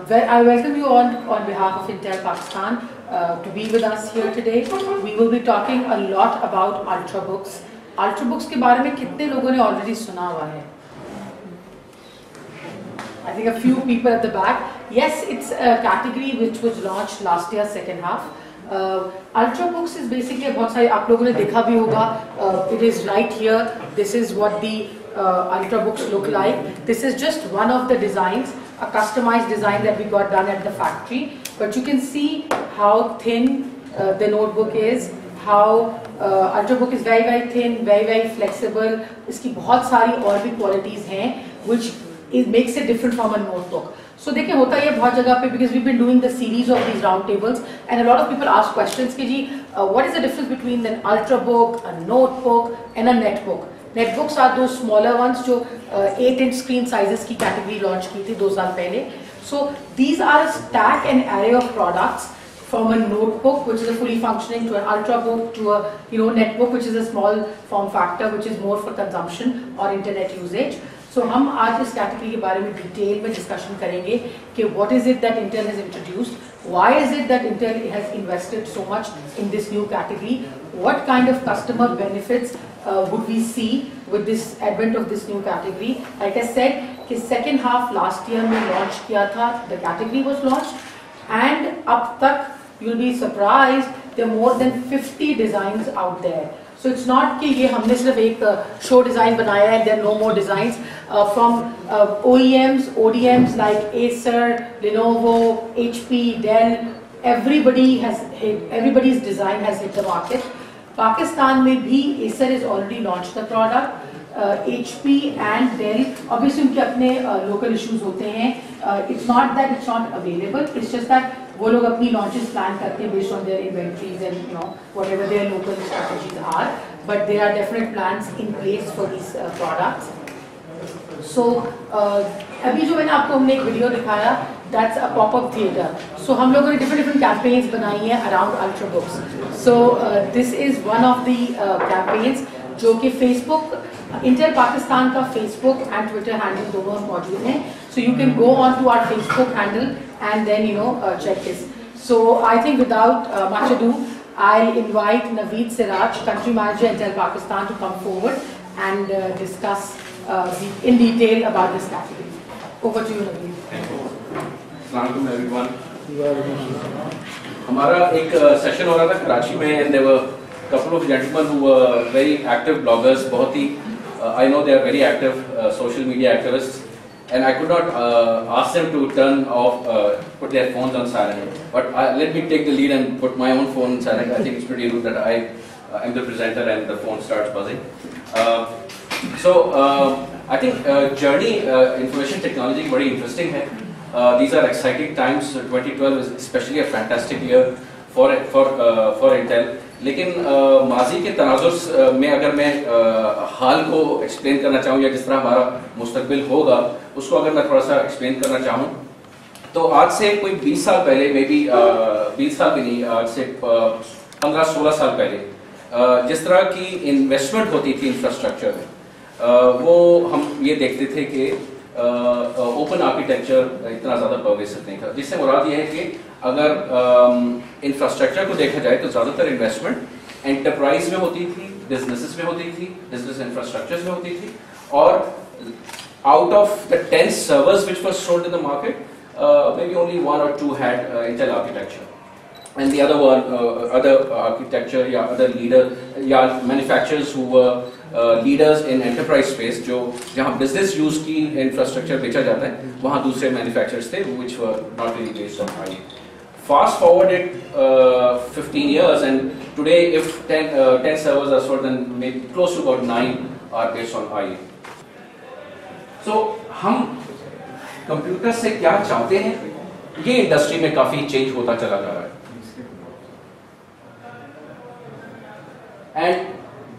I welcome you on behalf of Intel Pakistan to be with us here today. We will be talking a lot about Ultrabooks. Ultrabooks के बारे में कितने लोगों ने already सुना हुआ है? I think a few people at the back. Yes, it's a category which was launched last year, second half. Ultrabooks is basically बहुत सारे आप लोगों ने देखा भी होगा. It is right here. This is what the Ultrabooks look like. This is just one of the designs, a customized design that we got done at the factory. But you can see how thin the notebook is. How Ultrabook is very thin, very flexible. इसकी बहुत सारी और भी qualities हैं, which it makes it different from a notebook. So देखिए होता है बहुत जगह पे, because we've been doing the series of these round tables and a lot of people ask questions कि जी what is the difference between an Ultrabook, a notebook and a netbook? Netbooks are those smaller ones जो 8-inch screen sizes की category launch की थी 2 साल पहले. So these are a stack and array of products from a notebook which is a fully functioning to an Ultrabook to a netbook which is a small form factor which is more for consumption or internet usage. So हम आज इस category के बारे में detail में discussion करेंगे कि what is it that Intel has introduced, why is it that Intel has invested so much in this new category, what kind of customer benefits would we see with this advent of this new category. Like I said, कि second half last year में launch किया था, the category was launched and अब तक you'll be surprised there are more than 50 designs out there. So it's not कि ये हमने सिर्फ एक show design बनाया है, there are no more designs from OEMs, ODMs like Acer, Lenovo, HP, Dell. Everybody's design has hit the market. Pakistan में भी Acer has already launched the product. HP and Dell, obviously उनके अपने local issues होते हैं. It's not that it's not available. It's just that वो लोग अपनी launches plan करते हैं based on their inventories and whatever their local strategies are. But there are definite plans in place for these products. So अभी जो मैंने आपको हमने एक वीडियो दिखाया, that's a pop-up theater. So हम लोगों ने different campaigns बनाई हैं around Ultrabooks. So this is one of the campaigns जो कि Facebook, Intel Pakistan का Facebook and Twitter handle दोनों मौजूद हैं. So you can go on to our Facebook handle and then check this. So I think without much ado, I'll invite Naveed Siraj, Country Manager Intel Pakistan, to come forward and discuss in detail about this category. Over to you, Naveed. Thank you. Assalamualaikum everyone. हमारा एक session हो रहा था कराची में and there were a couple of gentlemen who were very active bloggers. बहुत ही I know they are very active social media activists. And I could not ask them to turn off, put their phones on silent. But let me take the lead and put my own phone on silent. I think it's pretty rude that I am the presenter and the phone starts buzzing. I think journey information technology very interesting है. These are exciting times. 2012 is especially a fantastic year for Intel. लेकिन माजी के तनाजुर में अगर मैं हाल को explain करना चाहूँ या जिस तरह हमारा मुस्तकबिल होगा उसको अगर मैं थोड़ा सा एक्सप्लेन करना चाहूँ तो आज से कोई 20 साल पहले मे बी 20 साल भी नहीं, आज से 15-16 साल पहले जिस तरह की इन्वेस्टमेंट होती थी इंफ्रास्ट्रक्चर में वो हम ये देखते थे कि ओपन आर्किटेक्चर इतना ज़्यादा परवेसिव नहीं था, जिससे मुराद ये है कि अगर इंफ्रास्ट्रक्चर को देखा जाए तो ज़्यादातर इन्वेस्टमेंट एंटरप्राइज में होती थी, बिजनेसेस में होती थी, बिजनेस इंफ्रास्ट्रक्चर्स में होती थी और out of the 10 servers which were sold in the market, maybe only 1 or 2 had Intel architecture. And the other one, other architecture, other manufacturers who were leaders in enterprise space, जो जहाँ business use की infrastructure बेचा जाता है, वहाँ दूसरे manufacturers थे, which were not really based on IE. Fast forward it 15 years, and today, if 10 servers are sold, then maybe close to about 9 are based on IE. So हम computer से क्या चाहते हैं, ये इंडस्ट्री में काफी चेंज होता चला जा रहा है. And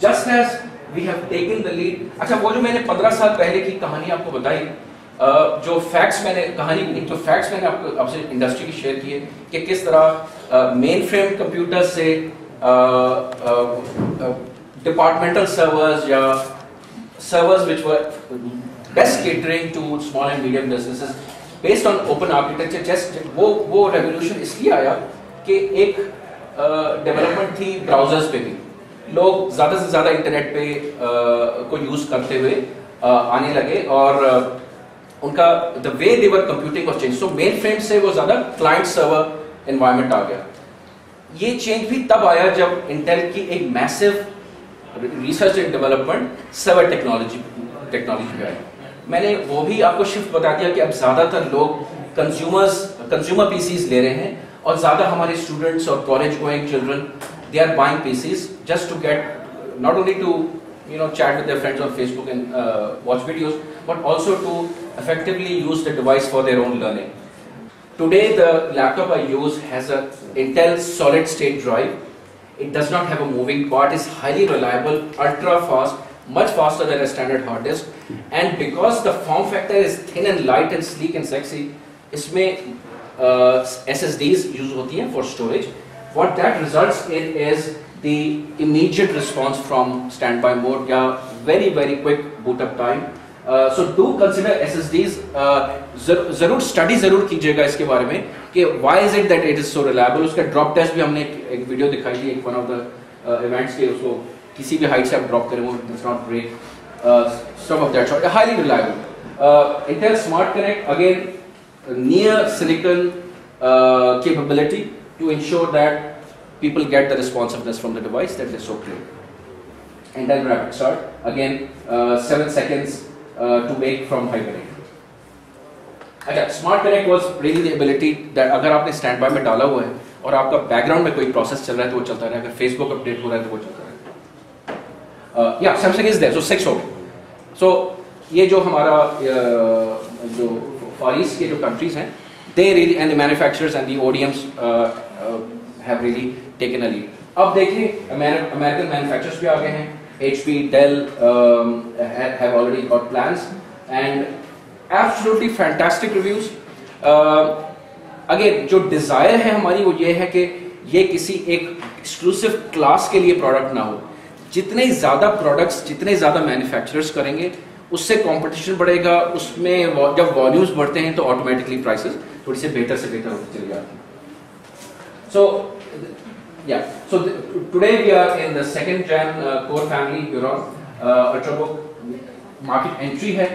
just as we have taken the lead, अच्छा वो जो मैंने 15 साल पहले की कहानी आपको बताई, जो फैक्ट्स मैंने आपसे इंडस्ट्री की शेयर किए कि किस तरह मेन फ्रेम कंप्यूटर से डिपार्टमेंटल सर्वर्स या servers which were best catering to small and medium businesses based on open architecture, just वो रेवोल्यूशन इसलिए आया कि एक डेवलपमेंट थी ब्राउजर्स पे भी, लोग ज़्यादा से ज़्यादा इंटरनेट पे को यूज़ करते हुए आने लगे, और उनका the way they were computing was change, so main frame से वो ज़्यादा क्लाइंट सर्वर एनवायरनमेंट आ गया। ये चेंज भी तब आया जब इंटेल की एक massive research and development server technology पे आई। मैंने वो भी आपको शिफ्ट बता दिया कि अब ज़्यादातर लोग कंज्यूमर पीसीज ले रहे हैं, और ज़्यादा हमारे स्टूडेंट्स और college going children they are buying PCs just to get not only to chat with their friends on Facebook and watch videos, but also to effectively use the device for their own learning. Today the laptop I use has a Intel solid state drive. It does not have a moving part, is highly reliable, ultra fast, much faster than a standard hard disk, and because the form factor is thin and light and sleek and sexy, इसमें SSDs use होती हैं for storage. What that results in is the immediate response from standby mode या very quick boot up time. So do consider SSDs. जरूर study जरूर कीजिएगा इसके बारे में कि why is it that it is so reliable. उसका drop test भी हमने एक वीडियो दिखाई थी, एक वन ऑफ द इवेंट्स के, उसको किसी भी हाइट से आप ड्रॉप करें वो does not break. Some of that sort, highly reliable. Intel Smart Connect, again near silicon capability to ensure that people get the responsiveness from the device that they so claim. Intel Rapid Start, again 7 seconds to make from Hibernate. अच्छा, Smart Connect was really the ability that अगर आपने stand by में डाला हुआ है और आपका background में कोई प्रोसेस चल रहा है तो वो चलता रहे, अगर Facebook अपडेट हो रहा है तो वो चलता रहे। या Samsung is there, so 6 हो गए। So ये जो हमारा जो फार ईस्ट के जो कंट्रीज हैं, they really and the manufacturers and the ODMs have really taken a lead. अब देखिए American manufacturers भी आ गए हैं, HP, Dell have already got plans and absolutely fantastic reviews. Again जो desire है हमारी वो ये है कि ये किसी एक exclusive class के लिए product ना हो। जितने ज़्यादा products, जितने ज़्यादा manufacturers करेंगे उससे competition बढ़ेगा, उसमें जब volumes बढ़ते हैं तो automatically prices थोड़ी से बेहतर होती चली जाती हैं। So yeah, so today we are in the second gen core family Huron. Ultrabook market entry है,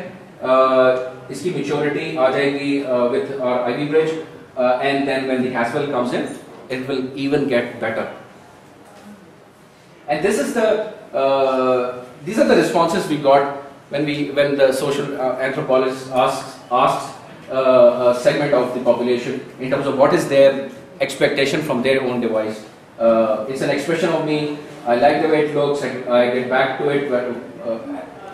इसकी maturity आ जाएगी with our Ivy Bridge, and then when the Haswell comes in, it will even get better. And this is these are the responses we got when the social anthropologist asks a segment of the population in terms of what is their expectation from their own device. It's an expression of me. I like the way it looks. I get back to it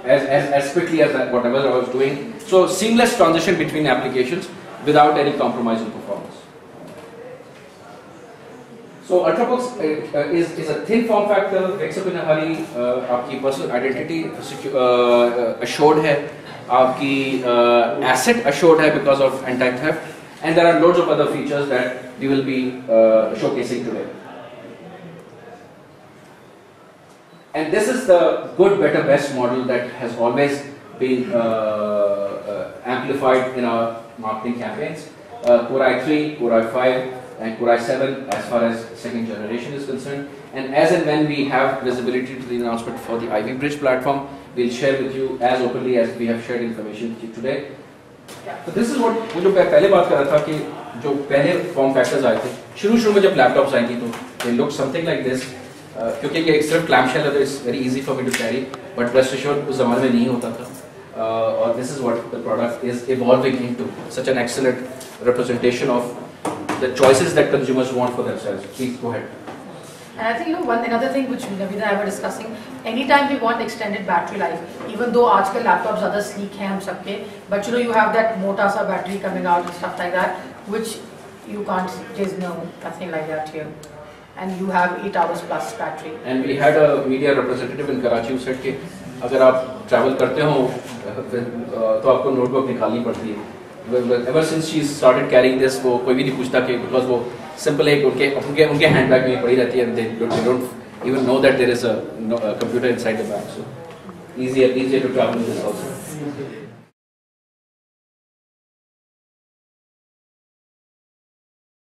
as quickly as whatever I was doing. So seamless transition between applications without any compromise in performance. So Ultrabooks is a thin form factor, wakes up in a hurry. आपकी personal identity assured है, आपकी asset assured है because of anti-theft, and there are loads of other features that we will be showcasing today. And this is the good, better, best model that has always been amplified in our marketing campaigns. Core i3, Core i5, and Core i7 as far as second generation is concerned. And as and when we have visibility to the announcement for the Ivy Bridge platform, we'll share with you as openly as we have shared information with you today. So this is what जो पहले बात कर रहा था कि जो पहले form factors आए थे, शुरू में जब लैपटॉप्स आई थी तो they look something like this. क्योंकि ये सिर्फ clamshell है तो it's very easy for me to carry, but rest assured उस ज़माने में नहीं होता था. और this is what the product is evolving into, such an excellent representation of the choices that consumers want for themselves. Please go ahead. And I think another thing which Naveen and I were discussing, anytime we want extended battery life, even though आजकल laptops ज़्यादा sleek हैं हम सबके, but you have that मोटा सा battery coming out and stuff like that, which you can't. There's nothing like that here. And you have 8 hours plus battery. And we had a media representative in Karachi who said कि अगर आप travel करते हो तो आपको notebook निकालनी पड़ती है. Ever since she started carrying this, वो कोई भी नहीं पूछता कि because वो simple है कि उनके handbag में पड़ी रहती है, and they don't even know that there is a computer inside the bag. So easier to travel with this also.